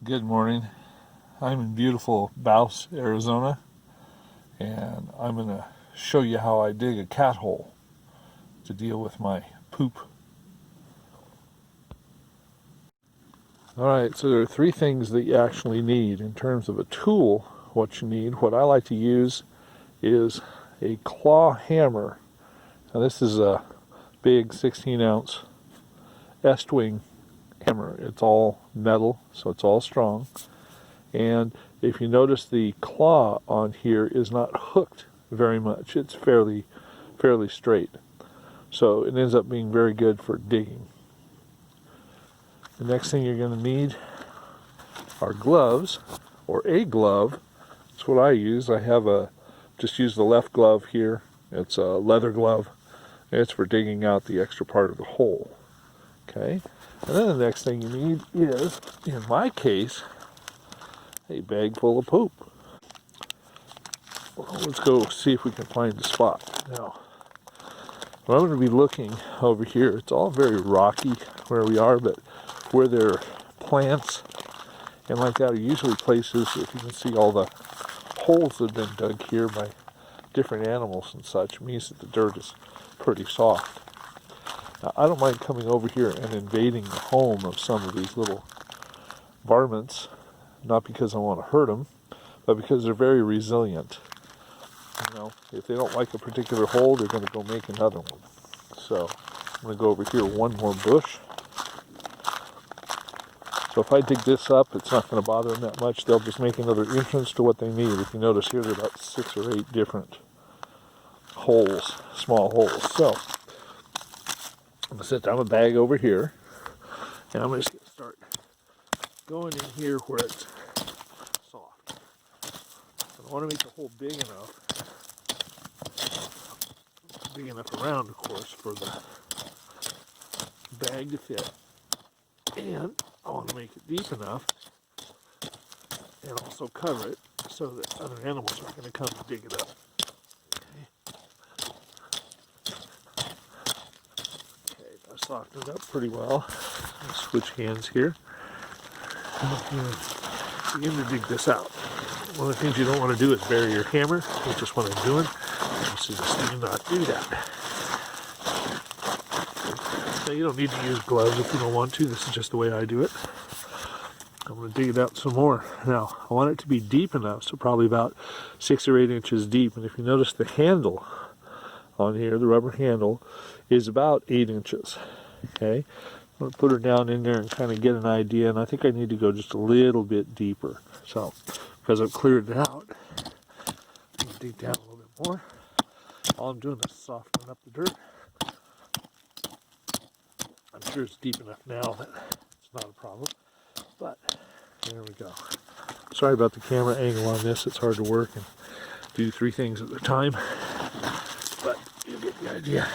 Good morning. I'm in beautiful Baus, Arizona, and I'm going to show you how I dig a cat hole to deal with my poop. Alright, so there are three things that you actually need in terms of a tool. What I like to use is a claw hammer. Now this is a big 16-ounce Estwing hammer. It's all metal, so it's all strong. And if you notice, the claw on here is not hooked very much. It's fairly straight. So it ends up being very good for digging. The next thing you're going to need are gloves, or a glove. That's what I use. Just use the left glove here. It's a leather glove. It's for digging out the extra part of the hole. Okay? And then the next thing you need is, in my case, a bag full of poop. Well, let's go see if we can find the spot. Now, I'm going to be looking over here. It's all very rocky where we are, but where there are plants and like that are usually places, if you can see all the holes that have been dug here by different animals and such, means that the dirt is pretty soft. Now, I don't mind coming over here and invading the home of some of these little varmints, not because I want to hurt them, but because they're very resilient. You know, if they don't like a particular hole, they're going to go make another one. So I'm going to go over here one more bush. So if I dig this up, it's not going to bother them that much. They'll just make another entrance to what they need. If you notice here, there are about 6 or 8 different holes, small holes. So I'm going to set down a bag over here, and I'm going to start going in here where it's soft. I want to make the hole big enough around, of course, for the bag to fit. And I want to make it deep enough and also cover it so that other animals aren't going to come and dig it up. Okay, I softened it up pretty well. I'll switch hands here. I'm begin to dig this out. One of the things you don't want to do is bury your hammer, which is what I'm doing. You just do not do that. Now, you don't need to use gloves if you don't want to. This is just the way I do it. I'm going to dig it out some more. Now, I want it to be deep enough, so probably about 6 or 8 inches deep. And if you notice, the handle on here, the rubber handle, is about 8 inches. Okay? I'm going to put her down in there and kind of get an idea. And I think I need to go just a little bit deeper. So, because I've cleared it out, I'm going to dig down a little bit more. All I'm doing is softening up the dirt. I'm sure it's deep enough now that it's not a problem, but there we go. Sorry about the camera angle on this. It's hard to work and do 3 things at a time, but you get the idea.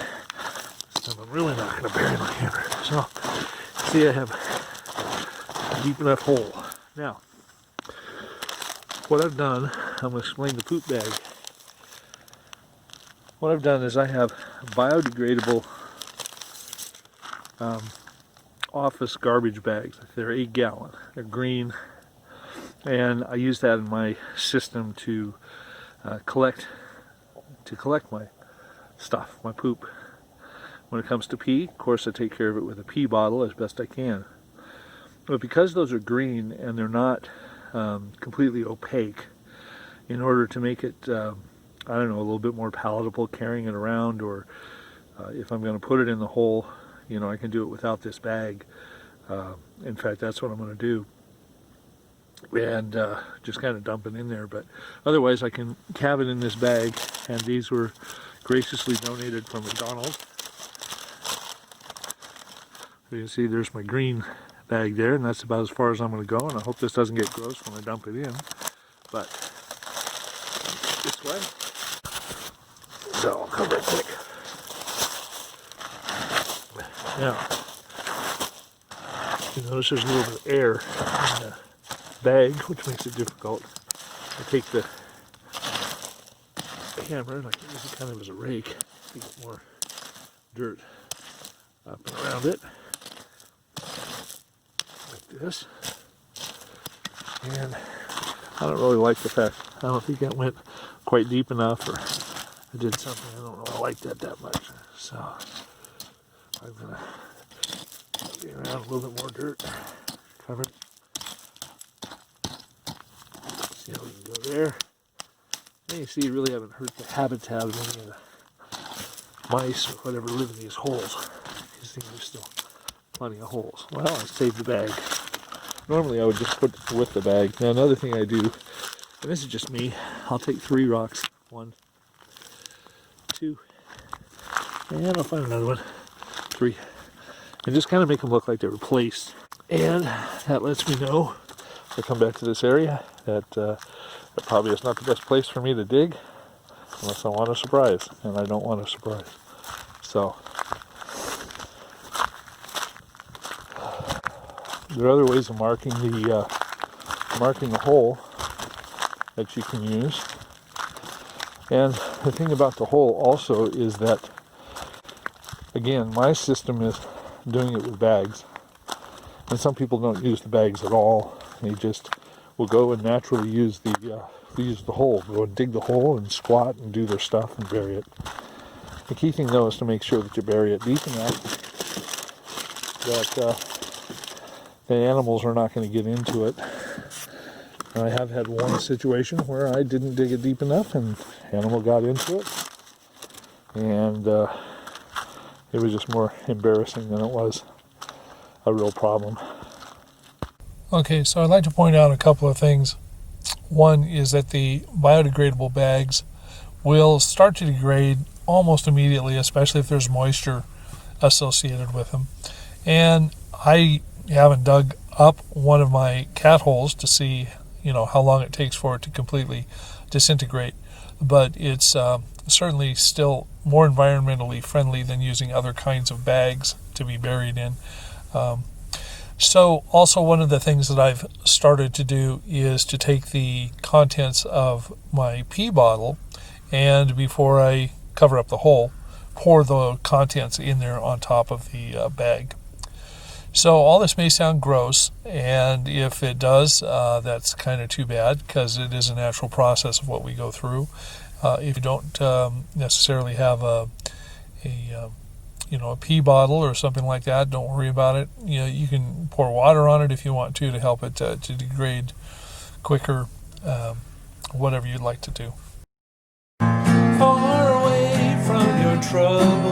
So I'm really not going to bury my hammer. So, see, I have a deep enough hole. Now, what I've done, I'm going to explain the poop bag. What I've done is I have biodegradable office garbage bags. They're 8 gallon. They're green, and I use that in my system to collect my stuff, my poop. When it comes to pee, of course, I take care of it with a pee bottle as best I can. But because those are green and they're not completely opaque, in order to make it, I don't know, a little bit more palatable carrying it around, or if I'm going to put it in the hole, you know, I can do it without this bag. In fact, that's what I'm going to do. And just kind of dump it in there. But otherwise, I can have it in this bag. And these were graciously donated from McDonald's. You can see there's my green bag there. And that's about as far as I'm going to go. And I hope this doesn't get gross when I dump it in. But this way. So I'll cover it quick. Now, you notice there's a little bit of air in the bag, which makes it difficult. I take the hammer and I can use it kind of as a rake to get more dirt up and around it, like this. And I don't really like the fact, I don't think that went quite deep enough, or I did something I don't really like that much. So I'm gonna dig around a little bit more dirt, cover it. See how we can go there. And you see, you really haven't hurt the habitat of any of the mice or whatever live in these holes. You see, there's still plenty of holes. Well, I saved the bag. Normally I would just put it with the bag. Now another thing I do, and this is just me, I'll take 3 rocks. 1, 2, and I'll find another one. 3. And just kind of make them look like they were placed. And that lets me know, if I come back to this area, that it probably is not the best place for me to dig unless I want a surprise, and I don't want a surprise. So there are other ways of marking the hole that you can use. And the thing about the hole also is that, again, my system is doing it with bags. And some people don't use the bags at all. They just will go and naturally use the hole. Go and dig the hole and squat and do their stuff and bury it. The key thing though is to make sure that you bury it deep enough that the animals are not going to get into it. I have had one situation where I didn't dig it deep enough and animal got into it, and it was just more embarrassing than it was a real problem. Okay, so I'd like to point out a couple of things. One is that the biodegradable bags will start to degrade almost immediately, especially if there's moisture associated with them. And I haven't dug up one of my cat holes to see, how long it takes for it to completely disintegrate, but it's certainly still more environmentally friendly than using other kinds of bags to be buried in. So also one of the things that I've started to do is to take the contents of my pee bottle, and before I cover up the hole, pour the contents in there on top of the bag. So all this may sound gross, and if it does, that's kind of too bad, because it is a natural process of what we go through. If you don't necessarily have a pee bottle or something like that, don't worry about it. You can pour water on it if you want to help it to degrade quicker, whatever you'd like to do. Far away from your trouble.